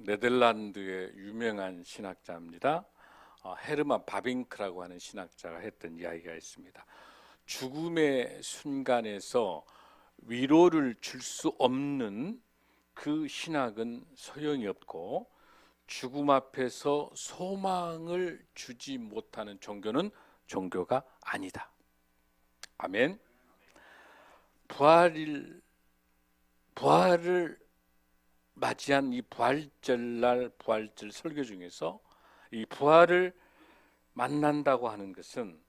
네덜란드의 유명한 신학자입니다. 헤르만 바빙크라고 하는 신학자가 했던 이야기가 있습니다. 죽음의 순간에서 위로를 줄 수 없는 그 신학은 소용이 없고, 죽음 앞에서 소망을 주지 못하는 종교는 종교가 아니다. 아멘. 부활을 맞이한 이 부활절날 부활절 설교 중에서 이 부활을 만난다고 하는 것은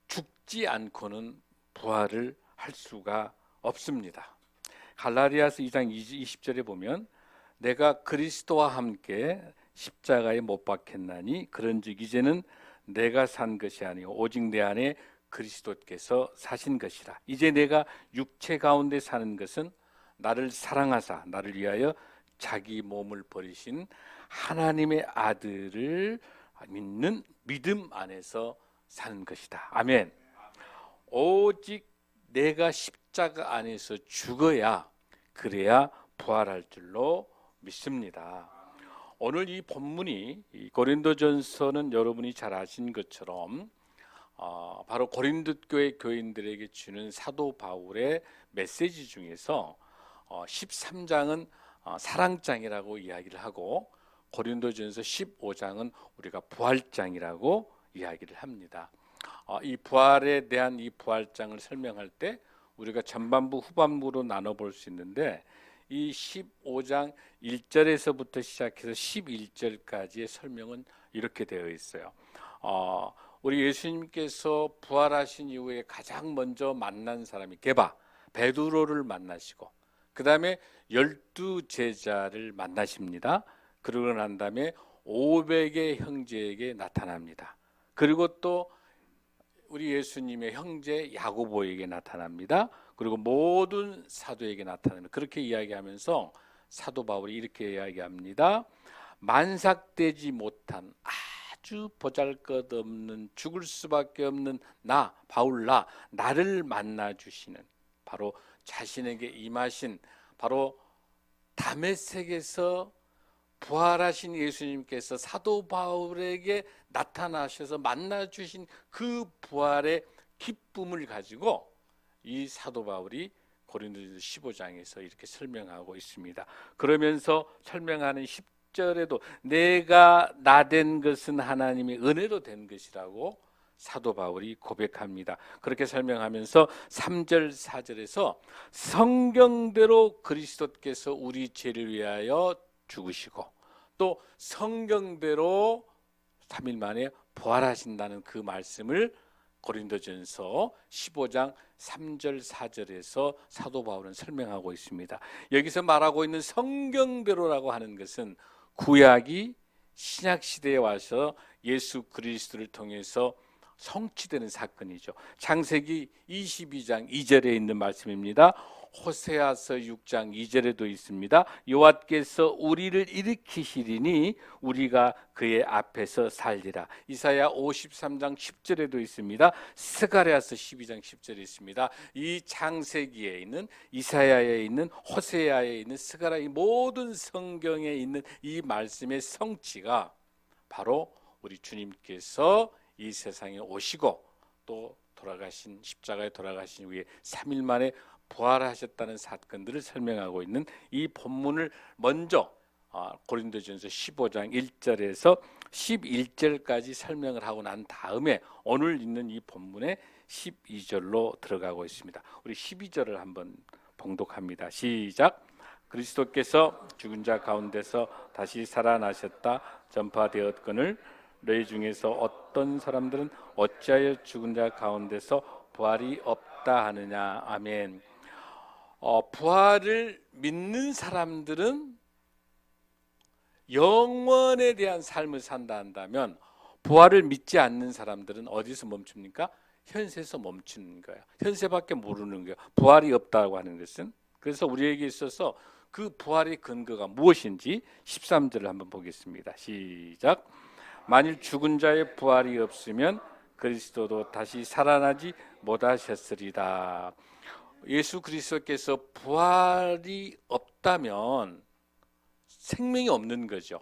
죽지 않고는 부활을 할 수가 없습니다. 갈라디아서 2장 20절에 보면 내가 그리스도와 함께 십자가에 못 박혔나니 그런즉 이제는 내가 산 것이 아니요 오직 내 안에 그리스도께서 사신 것이라. 이제 내가 육체 가운데 사는 것은 나를 사랑하사 나를 위하여 자기 몸을 버리신 하나님의 아들을 믿는 믿음 안에서 사는 것이다. 아멘. 오직 내가 십자가 안에서 죽어야, 그래야 부활할 줄로 믿습니다. 오늘 이 본문이, 이 고린도전서는 여러분이 잘 아신 것처럼 바로 고린도 교회 교인들에게 주는 사도 바울의 메시지 중에서 13장은 사랑장이라고 이야기를 하고, 고린도전서 15장은 우리가 부활장이라고 이야기를 합니다. 이 부활에 대한 이 부활장을 설명할 때 우리가 전반부 후반부로 나눠볼 수 있는데, 이 15장 1절에서부터 시작해서 11절까지의 설명은 이렇게 되어 있어요. 우리 예수님께서 부활하신 이후에 가장 먼저 만난 사람이 베드로를 만나시고, 그 다음에 12제자를 만나십니다. 그러고 난 다음에 500의 형제에게 나타납니다. 그리고 또 우리 예수님의 형제 야고보에게 나타납니다. 그리고 모든 사도에게 나타납니다. 그렇게 이야기하면서 사도 바울이 이렇게 이야기합니다. 만삭되지 못한 아주 보잘것없는, 죽을 수밖에 없는 나 바울, 나를 만나 주시는, 바로 자신에게 임하신, 바로 다메섹에서 부활하신 예수님께서 사도 바울에게 나타나셔서 만나 주신 그 부활의 기쁨을 가지고 이 사도 바울이 고린도전서 15장에서 이렇게 설명하고 있습니다. 그러면서 설명하는 10절에도 내가 나된 것은 하나님의 은혜로 된 것이라고 사도 바울이 고백합니다. 그렇게 설명하면서 3절 4절에서 성경대로 그리스도께서 우리 죄를 위하여 죽으시고 또 성경대로 3일 만에 부활하신다는 그 말씀을 고린도전서 15장 3절 4절에서 사도 바울은 설명하고 있습니다. 여기서 말하고 있는 성경대로라고 하는 것은 구약이 신약 시대에 와서 예수 그리스도를 통해서 성취되는 사건이죠. 창세기 22장 2절에 있는 말씀입니다. 호세아서 6장 2절에도 있습니다. 여호와께서 우리를 일으키시리니 우리가 그의 앞에서 살리라. 이사야 53장 10절에도 있습니다. 스가랴서 12장 10절에 있습니다. 이 창세기에 있는, 이사야에 있는, 호세아에 있는, 스가랴, 이 모든 성경에 있는 이 말씀의 성취가 바로 우리 주님께서 이 세상에 오시고 또 돌아가신, 십자가에 돌아가신 후에 3일 만에 부활하셨다는 사건들을 설명하고 있는 이 본문을 먼저 고린도전서 15장 1절에서 11절까지 설명을 하고 난 다음에 오늘 있는 이 본문의 12절로 들어가고 있습니다. 우리 12절을 한번 봉독합니다. 시작. 그리스도께서 죽은 자 가운데서 다시 살아나셨다 전파되었거늘 너희 중에서 어떤 사람들은 어찌하여 죽은 자 가운데서 부활이 없다 하느냐. 아멘. 부활을 믿는 사람들은 영원에 대한 삶을 산다 한다면, 부활을 믿지 않는 사람들은 어디서 멈춥니까? 현세에서 멈추는 거예요. 현세밖에 모르는 거예요. 부활이 없다고 하는 것은. 그래서 우리에게 있어서 그 부활의 근거가 무엇인지 13절을 한번 보겠습니다. 시작. 만일 죽은 자의 부활이 없으면 그리스도도 다시 살아나지 못하셨으리다. 예수 그리스도께서 부활이 없다면 생명이 없는 거죠.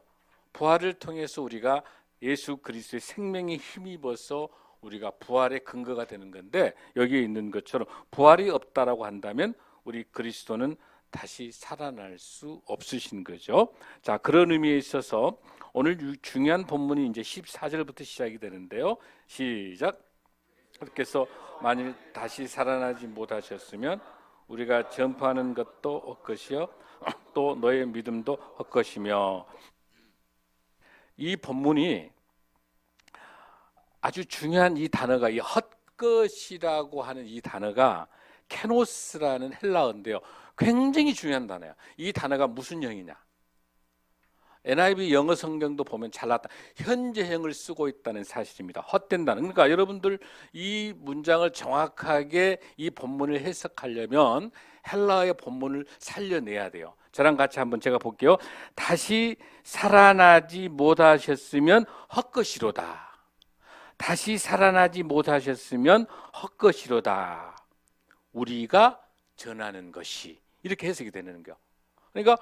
부활을 통해서 우리가 예수 그리스도의 생명에 힘입어서 우리가 부활의 근거가 되는 건데, 여기에 있는 것처럼 부활이 없다라고 한다면 우리 그리스도는 다시 살아날 수 없으신 거죠. 자, 그런 의미에 있어서 오늘 중요한 본문이 이제 14절부터 시작이 되는데요. 시작. 그래서 만일 다시 살아나지 못하셨으면 우리가 전파하는 것도 헛것이요 또 너의 믿음도 헛것이며. 이 본문이 아주 중요한 이 단어가, 이 헛것이라고 하는 이 단어가 케노스라는 헬라어인데요. 굉장히 중요한 단어야. 이 단어가 무슨 형이냐? NIV 영어 성경도 보면 잘났다. 현재형을 쓰고 있다는 사실입니다. 헛된 단어. 그러니까 여러분들 이 문장을 정확하게 이 본문을 해석하려면 헬라어의 본문을 살려내야 돼요. 저랑 같이 한번 제가 볼게요. 다시 살아나지 못하셨으면 헛것이로다. 다시 살아나지 못하셨으면 헛것이로다. 우리가 전하는 것이, 이렇게 해석이 되는 거예요. 그러니까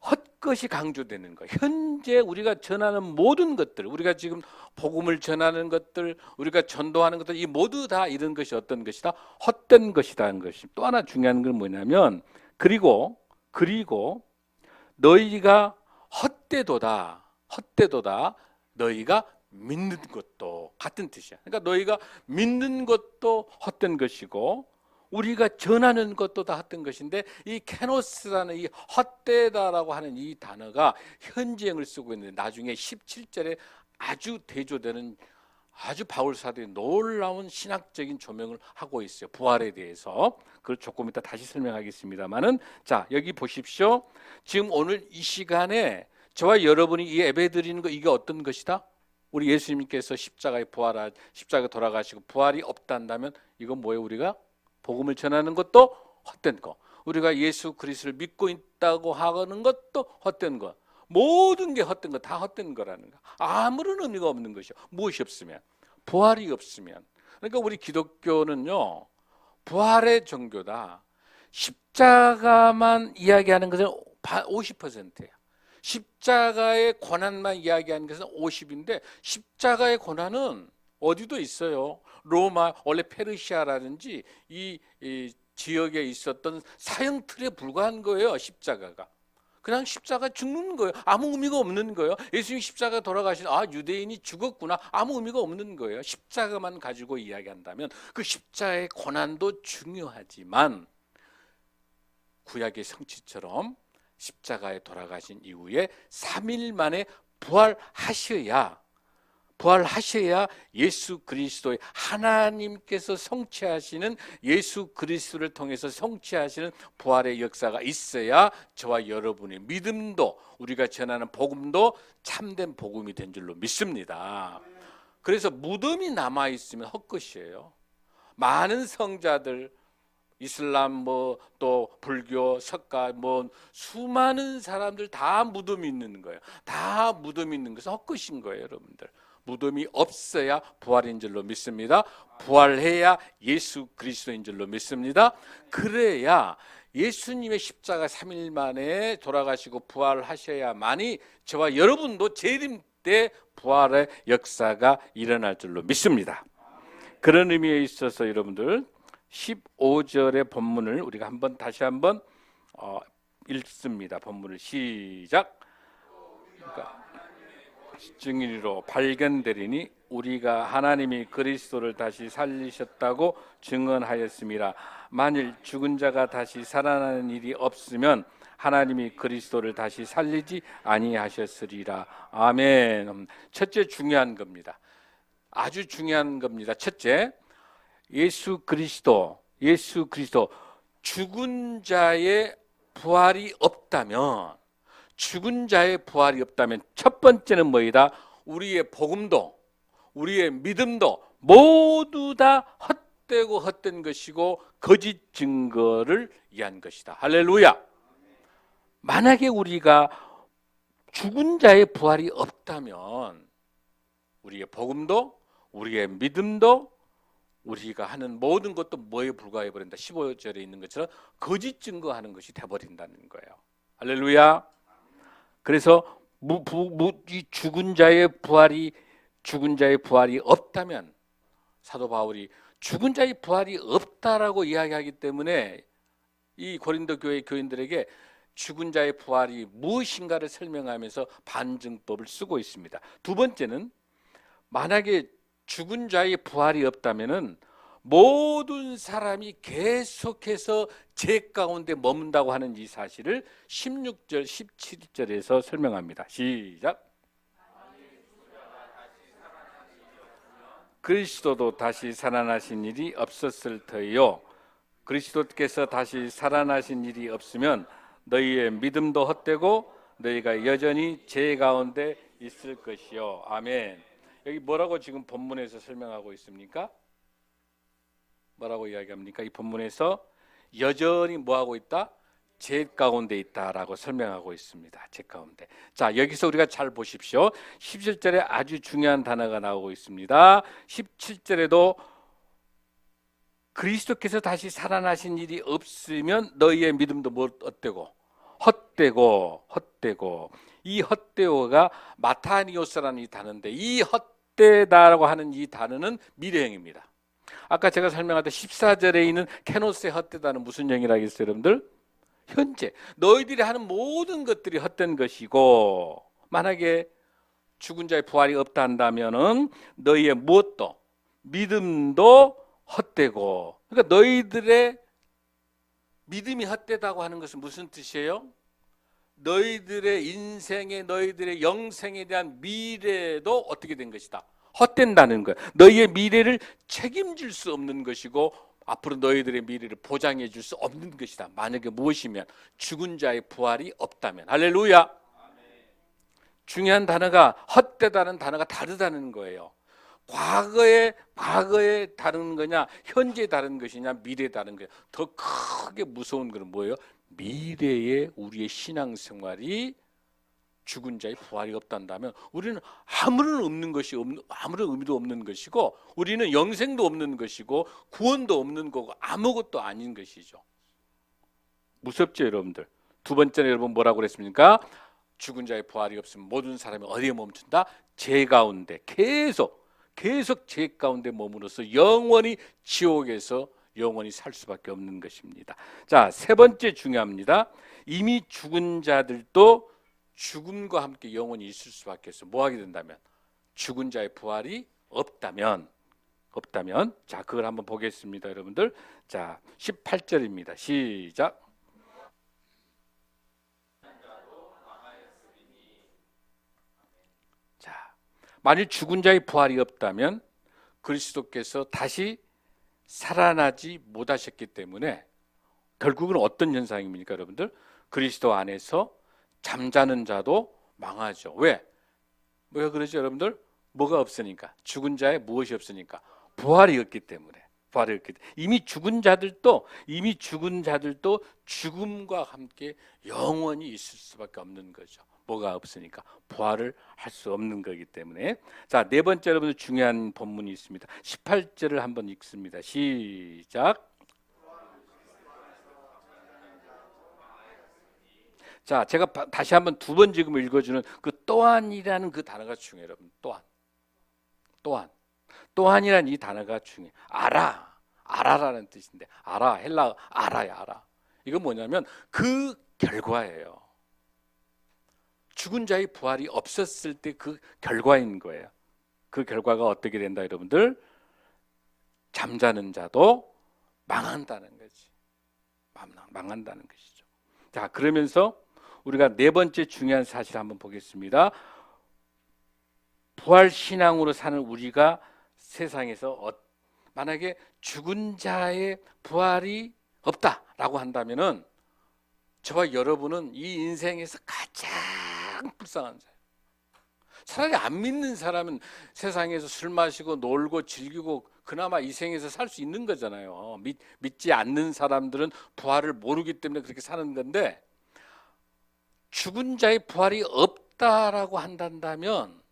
헛것이 강조되는 거예요. 현재 우리가 전하는 모든 것들, 우리가 지금 복음을 전하는 것들, 우리가 전도하는 것들, 이 모두 다 이런 것이 어떤 것이다? 헛된 것이라는 것이. 또 하나 중요한 건 뭐냐면 그리고 너희가 헛되도다 너희가 믿는 것도, 같은 뜻이야. 그러니까 너희가 믿는 것도 헛된 것이고 우리가 전하는 것도 다 헛된 것인데, 이 케노스라는 이 헛되다라고 하는 이 단어가 현재형을 쓰고 있는데, 나중에 17절에 아주 대조되는 아주 바울 사도의 놀라운 신학적인 조명을 하고 있어요. 부활에 대해서. 그걸 조금 이따 다시 설명하겠습니다만은, 자, 여기 보십시오. 지금 오늘 이 시간에 저와 여러분이 이 예배 드리는 거, 이게 어떤 것이다? 우리 예수님께서 십자가에 돌아가시고 부활이 없다 한다면 이건 뭐예요? 우리가 복음을 전하는 것도 헛된 거, 우리가 예수 그리스도를 믿고 있다고 하는 것도 헛된 거, 모든 게 헛된 거, 다 헛된 거라는 거. 아무런 의미가 없는 것이요. 무엇이 없으면? 부활이 없으면. 그러니까 우리 기독교는요, 부활의 종교다. 십자가만 이야기하는 것은 50%예요. 십자가의 고난만 이야기하는 것은 50인데, 십자가의 고난은 어디도 있어요. 로마, 원래 페르시아라든지 이 지역에 있었던 사형 틀에 불과한 거예요. 십자가가 그냥 십자가 죽는 거예요. 아무 의미가 없는 거예요. 예수님 십자가 돌아가신, 유대인이 죽었구나, 아무 의미가 없는 거예요. 십자가만 가지고 이야기한다면 그 십자가의 고난도 중요하지만 구약의 성취처럼 십자가에 돌아가신 이후에 3일 만에 부활하셔야 예수 그리스도의, 하나님께서 성취하시는, 예수 그리스도를 통해서 성취하시는 부활의 역사가 있어야 저와 여러분의 믿음도, 우리가 전하는 복음도 참된 복음이 된 줄로 믿습니다. 그래서 무덤이 남아있으면 헛것이에요. 많은 성자들, 이슬람 또 불교, 석가 수많은 사람들 다 무덤이 있는 거예요. 다 무덤이 있는 것은 헛것인 거예요, 여러분들. 무덤이 없어야 부활인 줄로 믿습니다. 부활해야 예수 그리스도인 줄로 믿습니다. 그래야 예수님의 십자가 3일 만에 돌아가시고 부활하셔야만이 저와 여러분도 재림 때 부활의 역사가 일어날 줄로 믿습니다. 그런 의미에 있어서 여러분들 15절의 본문을 우리가 다시 한번 읽습니다. 본문을 시작. 그러니까 증인으로 발견되리니 우리가 하나님이 그리스도를 다시 살리셨다고 증언하였음이라. 만일 죽은 자가 다시 살아나는 일이 없으면 하나님이 그리스도를 다시 살리지 아니하셨으리라. 아멘. 첫째, 중요한 겁니다. 아주 중요한 겁니다. 첫째, 예수 그리스도 죽은 자의 부활이 없다면, 첫 번째는 뭐이다? 우리의 복음도, 우리의 믿음도 모두 다 헛되고 헛된 것이고 거짓 증거를 위한 것이다. 할렐루야. 만약에 우리가 죽은 자의 부활이 없다면 우리의 복음도, 우리의 믿음도, 우리가 하는 모든 것도 뭐에 불과해 버린다. 15절에 있는 것처럼 거짓 증거하는 것이 돼버린다는 거예요. 할렐루야. 그래서 이 죽은 자의 부활이 없다면, 사도 바울이 죽은 자의 부활이 없다라고 이야기하기 때문에 이 고린도 교회 교인들에게 죽은 자의 부활이 무엇인가를 설명하면서 반증법을 쓰고 있습니다. 두 번째는, 만약에 죽은 자의 부활이 없다면은 모든 사람이 계속해서 죄 가운데 머문다고 하는 이 사실을 16절, 17절에서 설명합니다. 시작. 그리스도도 다시 살아나신 일이 없었을 터이요. 그리스도께서 다시 살아나신 일이 없으면 너희의 믿음도 헛되고 너희가 여전히 죄 가운데 있을 것이요. 아멘. 여기 뭐라고 지금 본문에서 설명하고 있습니까? 뭐라고 이야기합니까? 이 본문에서 여전히 뭐하고 있다? 죄 가운데 있다라고 설명하고 있습니다. 죄 가운데. 자, 여기서 우리가 잘 보십시오. 17절에 아주 중요한 단어가 나오고 있습니다. 17절에도 그리스도께서 다시 살아나신 일이 없으면 너희의 믿음도 어때고? 헛되고. 이 헛되고가 마타니오스라는 이 단어인데, 이 헛되다라고 하는 이 단어는 미래형입니다. 아까 제가 설명했던 14절에 있는 케노스의 헛되다는 무슨 형이라고 했어요, 여러분들? 현재 너희들이 하는 모든 것들이 헛된 것이고, 만약에 죽은 자의 부활이 없다 한다면은 너희의 무엇도, 믿음도 헛되고. 그러니까 너희들의 믿음이 헛되다고 하는 것은 무슨 뜻이에요? 너희들의 인생에, 너희들의 영생에 대한 미래도 어떻게 된 것이다? 헛된다는 거예요. 너희의 미래를 책임질 수 없는 것이고, 앞으로 너희들의 미래를 보장해 줄 수 없는 것이다. 만약에 무엇이면? 죽은 자의 부활이 없다면. 할렐루야. 중요한 단어가, 헛되다는 단어가 다르다는 거예요. 과거에 다른 거냐, 현재에 다른 것이냐, 미래에 다른 거냐. 더 크게 무서운 것은 뭐예요? 미래에 우리의 신앙생활이 죽은 자의 부활이 없단다면 우리는 아무런 의미도 없는 것이고, 우리는 영생도 없는 것이고, 구원도 없는 거고, 아무것도 아닌 것이죠. 무섭죠, 여러분들? 두 번째는 여러분 뭐라고 그랬습니까? 죽은 자의 부활이 없으면 모든 사람이 어디에 멈춘다? 죄 가운데 계속 죄 가운데 머무러서 영원히 지옥에서 영원히 살 수밖에 없는 것입니다. 자, 세 번째 중요합니다. 이미 죽은 자들도 죽음과 함께 영원히 있을 수밖에 없어요. 뭐 하게 된다면? 죽은 자의 부활이 없다면. 자, 그걸 한번 보겠습니다, 여러분들. 자, 18절입니다. 시작. 자, 만일 죽은 자의 부활이 없다면 그리스도께서 다시 살아나지 못하셨기 때문에 결국은 어떤 현상입니까, 여러분들? 그리스도 안에서 잠자는 자도 망하죠. 왜 그러죠, 여러분들? 뭐가 없으니까? 죽은 자의 무엇이 없으니까? 부활이 없기 때문에. 이미 죽은 자들도 죽음과 함께 영원히 있을 수밖에 없는 거죠. 뭐가 없으니까? 부활을 할 수 없는 거기 때문에. 자, 네 번째, 여러분들 중요한 본문이 있습니다. 18절을 한번 읽습니다. 시작. 자, 제가 다시 한번 두 번 지금 읽어주는 그 또한이라는 그 단어가 중요해요, 여러분. 또한이라는 이 단어가 중요해요. 알아라는 뜻인데, 헬라 알아. 이건 뭐냐면 그 결과예요. 죽은 자의 부활이 없었을 때 그 결과인 거예요. 그 결과가 어떻게 된다, 여러분들? 잠자는 자도 망한다는 거지. 망한다는 것이죠. 자, 그러면서 우리가 네 번째 중요한 사실 한번 보겠습니다. 부활 신앙으로 사는 우리가 세상에서 만약에 죽은 자의 부활이 없다라고 한다면은 저와 여러분은 이 인생에서 가장 불쌍한 자예요. 차라리 안 믿는 사람은 세상에서 술 마시고 놀고 즐기고 그나마 이 생에서 살 수 있는 거잖아요. 믿지 않는 사람들은 부활을 모르기 때문에 그렇게 사는 건데, 죽은 자의 부활이 없다라고 한다면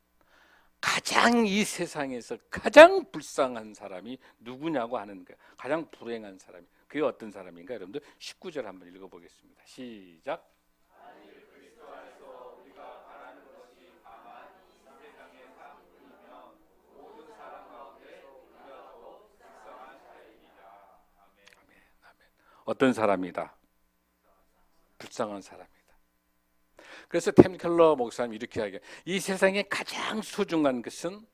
가장 이 세상에서 가장 불쌍한 사람이 누구냐고 하는 거예요. 가장 불행한 사람이. 그게 어떤 사람인가? 여러분들 19절 한번 읽어보겠습니다. 시작. 어떤 사람이다? 불쌍한 사람이다. 그래서 템 켈러 목사님 이렇게 이야기해요. 이 세상에 가장 소중한 것은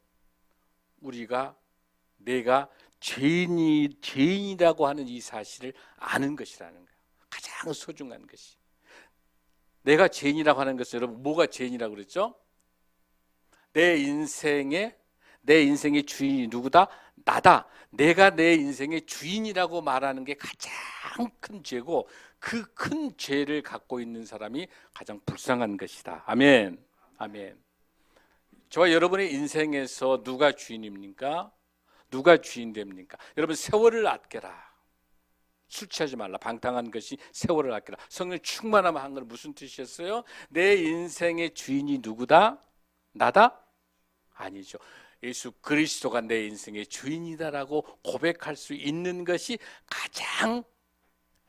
내가 죄인이라고 하는 이 사실을 아는 것이라는 거예요. 가장 소중한 것이. 내가 죄인이라고 하는 것은, 여러분 뭐가 죄인이라고 그랬죠? 내 인생의 주인이 누구다? 나다. 내가 내 인생의 주인이라고 말하는 게 가장 큰 죄고, 그 큰 죄를 갖고 있는 사람이 가장 불쌍한 것이다. 아멘. 아멘. 저와 여러분의 인생에서 누가 주인입니까? 누가 주인 됩니까? 여러분, 세월을 아껴라. 술 취하지 말라. 방탕한 것이 세월을 아껴라. 성령 충만하면 한 건 무슨 뜻이었어요? 내 인생의 주인이 누구다? 나다? 아니죠. 예수 그리스도가 내 인생의 주인이다라고 고백할 수 있는 것이 가장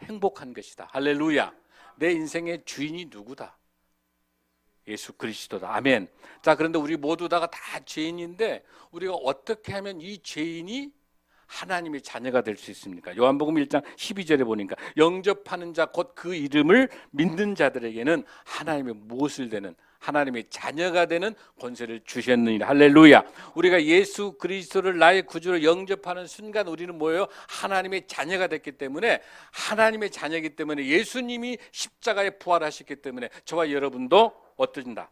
행복한 것이다. 할렐루야. 내 인생의 주인이 누구다? 예수 그리스도다. 아멘. 자, 그런데 우리 모두 다가 다 죄인인데 우리가 어떻게 하면 이 죄인이 하나님의 자녀가 될 수 있습니까? 요한복음 1장 12절에 보니까 영접하는 자 곧 그 이름을 믿는 자들에게는 하나님의 무엇을 되는, 하나님의 자녀가 되는 권세를 주셨느니라. 할렐루야. 우리가 예수 그리스도를 나의 구주로 영접하는 순간 우리는 뭐예요? 하나님의 자녀가 됐기 때문에, 하나님의 자녀이기 때문에, 예수님이 십자가에 부활하셨기 때문에 저와 여러분도 어떠진다?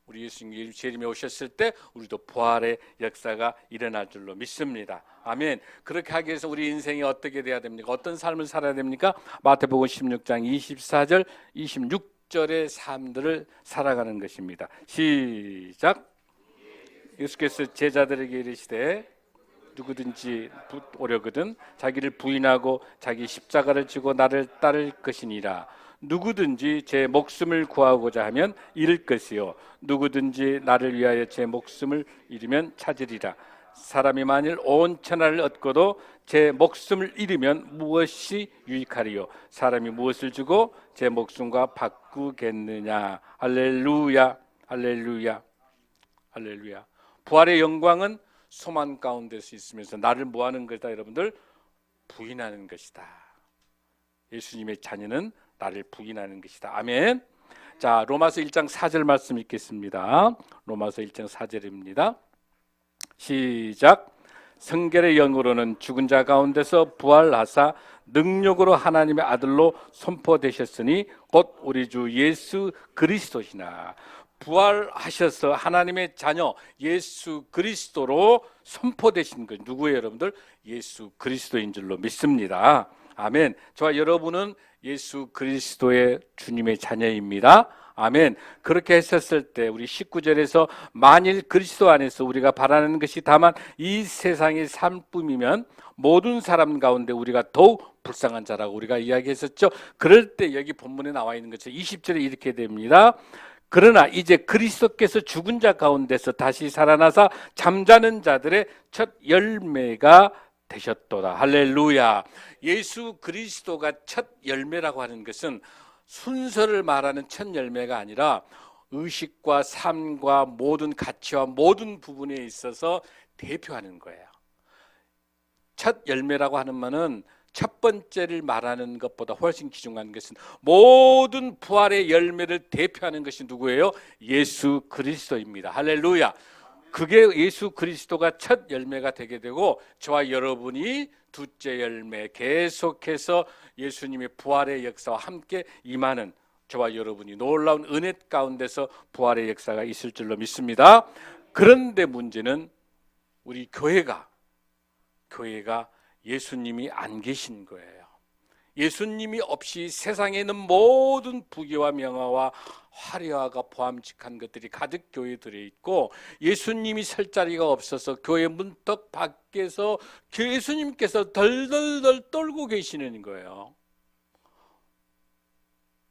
우리 예수님이 재림에 오셨을 때 우리도 부활의 역사가 일어날 줄로 믿습니다. 아멘. 그렇게 하기 위해서 우리 인생이 어떻게 돼야 됩니까? 어떤 삶을 살아야 됩니까? 마태복음 16장 24절 26절의 삶들을 살아가는 것입니다. 시작. 예수께서 제자들에게 이르시되 누구든지 오려거든 자기를 부인하고 자기 십자가를 지고 나를 따를 것이니라. 누구든지 제 목숨을 구하고자 하면 잃을 것이요 누구든지 나를 위하여 제 목숨을 잃으면 찾으리라. 사람이 만일 온 천하를 얻고도 제 목숨을 잃으면 무엇이 유익하리요? 사람이 무엇을 주고 제 목숨과 바꾸겠느냐? 할렐루야. 할렐루야. 할렐루야. 부활의 영광은 소망 가운데서 있으면서 나를 뭐하는 것이다? 여러분들, 부인하는 것이다. 예수님의 자녀는 나를 부인하는 것이다. 아멘. 자, 로마서 1장 4절 말씀 읽겠습니다. 로마서 1장 4절입니다. 시작. 성결의 영으로는 죽은 자 가운데서 부활하사 능력으로 하나님의 아들로 선포되셨으니 곧 우리 주 예수 그리스도시나. 부활하셔서 하나님의 자녀 예수 그리스도로 선포되신 것, 누구예요 여러분들? 예수 그리스도인 줄로 믿습니다. 아멘. 저와 여러분은 예수 그리스도의 주님의 자녀입니다. 아멘. 그렇게 했었을 때 우리 19절에서 만일 그리스도 안에서 우리가 바라는 것이 다만 이 세상의 삶뿐이면 모든 사람 가운데 우리가 더욱 불쌍한 자라고 우리가 이야기했었죠. 그럴 때 여기 본문에 나와 있는 것처럼 20절에 이렇게 됩니다. 그러나 이제 그리스도께서 죽은 자 가운데서 다시 살아나사 잠자는 자들의 첫 열매가 되셨도다. 할렐루야. 예수 그리스도가 첫 열매라고 하는 것은 순서를 말하는 첫 열매가 아니라 의식과 삶과 모든 가치와 모든 부분에 있어서 대표하는 거예요. 첫 열매라고 하는 말은 첫 번째를 말하는 것보다 훨씬 귀중한 것은 모든 부활의 열매를 대표하는 것이 누구예요? 예수 그리스도입니다. 할렐루야. 그게 예수 그리스도가 첫 열매가 되게 되고 저와 여러분이 둘째 열매, 계속해서 예수님의 부활의 역사와 함께 임하는 저와 여러분이 놀라운 은혜 가운데서 부활의 역사가 있을 줄로 믿습니다. 그런데 문제는 우리 교회가 예수님이 안 계신 거예요. 예수님이 없이 세상에 있는 모든 부귀와 명화와 화려하고 보암직한 것들이 가득 교회에 들어있고 예수님이 설 자리가 없어서 교회 문턱 밖에서 예수님께서 덜덜덜 떨고 계시는 거예요.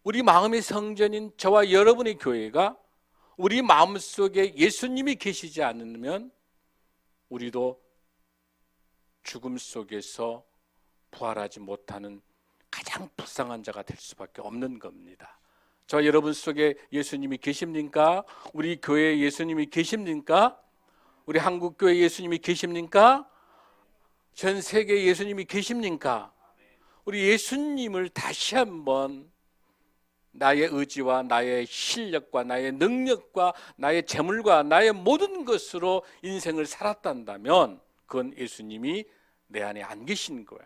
우리 마음의 성전인 저와 여러분의 교회가 우리 마음속에 예수님이 계시지 않으면 우리도 죽음 속에서 부활하지 못하는 가장 불쌍한 자가 될 수밖에 없는 겁니다. 저 여러분 속에 예수님이 계십니까? 우리 교회에 예수님이 계십니까? 우리 한국교회에 예수님이 계십니까? 전 세계에 예수님이 계십니까? 우리 예수님을 다시 한번 나의 의지와 나의 실력과 나의 능력과 나의 재물과 나의 모든 것으로 인생을 살았단다면 그건 예수님이 내 안에 안 계신 거예요.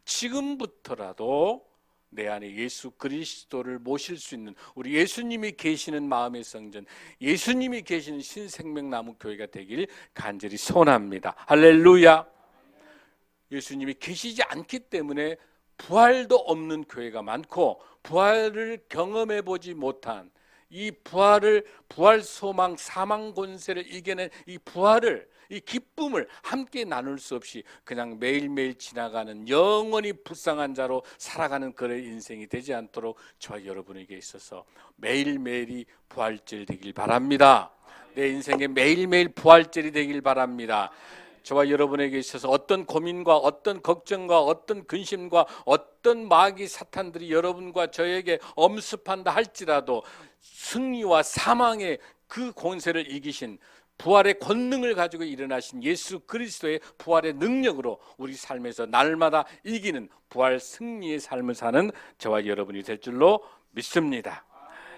지금부터라도 내 안에 예수 그리스도를 모실 수 있는 우리 예수님이 계시는 마음의 성전, 예수님이 계시는 신생명나무 교회가 되길 간절히 소원합니다. 할렐루야. 예수님이 계시지 않기 때문에 부활도 없는 교회가 많고 부활을 경험해 보지 못한 이 부활 소망 사망 권세를 이겨낸 이 부활을 이 기쁨을 함께 나눌 수 없이 그냥 매일매일 지나가는 영원히 불쌍한 자로 살아가는 그런 인생이 되지 않도록 저와 여러분에게 있어서 매일매일이 부활절 되길 바랍니다. 내 인생에 매일매일 부활절이 되길 바랍니다. 저와 여러분에게 있어서 어떤 고민과 어떤 걱정과 어떤 근심과 어떤 마귀 사탄들이 여러분과 저에게 엄습한다 할지라도 승리와 사망의 그 권세를 이기신 부활의 권능을 가지고 일어나신 예수 그리스도의 부활의 능력으로 우리 삶에서 날마다 이기는 부활 승리의 삶을 사는 저와 여러분이 될 줄로 믿습니다.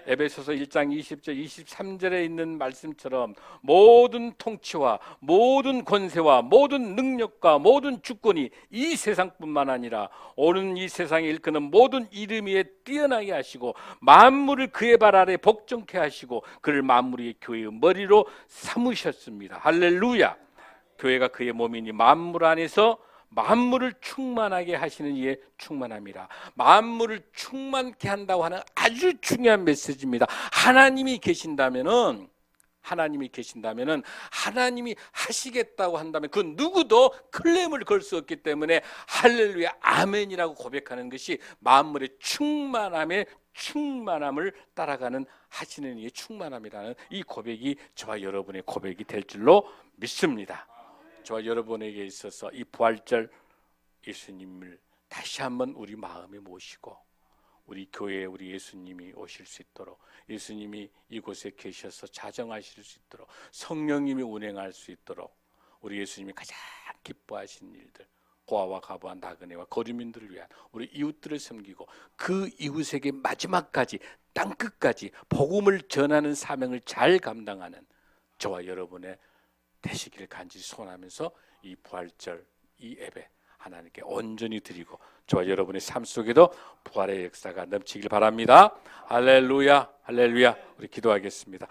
에베소서 1장 20절 23절에 있는 말씀처럼 모든 통치와 모든 권세와 모든 능력과 모든 주권이 이 세상뿐만 아니라 오는 이 세상에 일컫는 모든 이름 위에 뛰어나게 하시고 만물을 그의 발 아래 복종케 하시고 그를 만물의 교회의 머리로 삼으셨습니다. 할렐루야. 교회가 그의 몸이니 만물 안에서 만물을 충만하게 하시는 이의 충만함이라. 만물을 충만케 한다고 하는 아주 중요한 메시지입니다. 하나님이 계신다면은 하나님이 하시겠다고 한다면 그 누구도 클레임을 걸 수 없기 때문에 할렐루야 아멘이라고 고백하는 것이 만물의 충만함을 따라가는 하시는 이의 충만함이라는 이 고백이 저와 여러분의 고백이 될 줄로 믿습니다. 저와 여러분에게 있어서 이 부활절 예수님을 다시 한번 우리 마음에 모시고 우리 교회에 우리 예수님이 오실 수 있도록 예수님이 이곳에 계셔서 자정하실 수 있도록 성령님이 운행할 수 있도록 우리 예수님이 가장 기뻐하신 일들 고아와 가부와 나그네와 거류민들을 위한 우리 이웃들을 섬기고 그 이웃에게 마지막까지 땅끝까지 복음을 전하는 사명을 잘 감당하는 저와 여러분의 되시기를 간절히 소원하면서 이 부활절 이 예배 하나님께 온전히 드리고 저와 여러분의 삶 속에도 부활의 역사가 넘치길 바랍니다. 할렐루야 할렐루야. 우리 기도하겠습니다.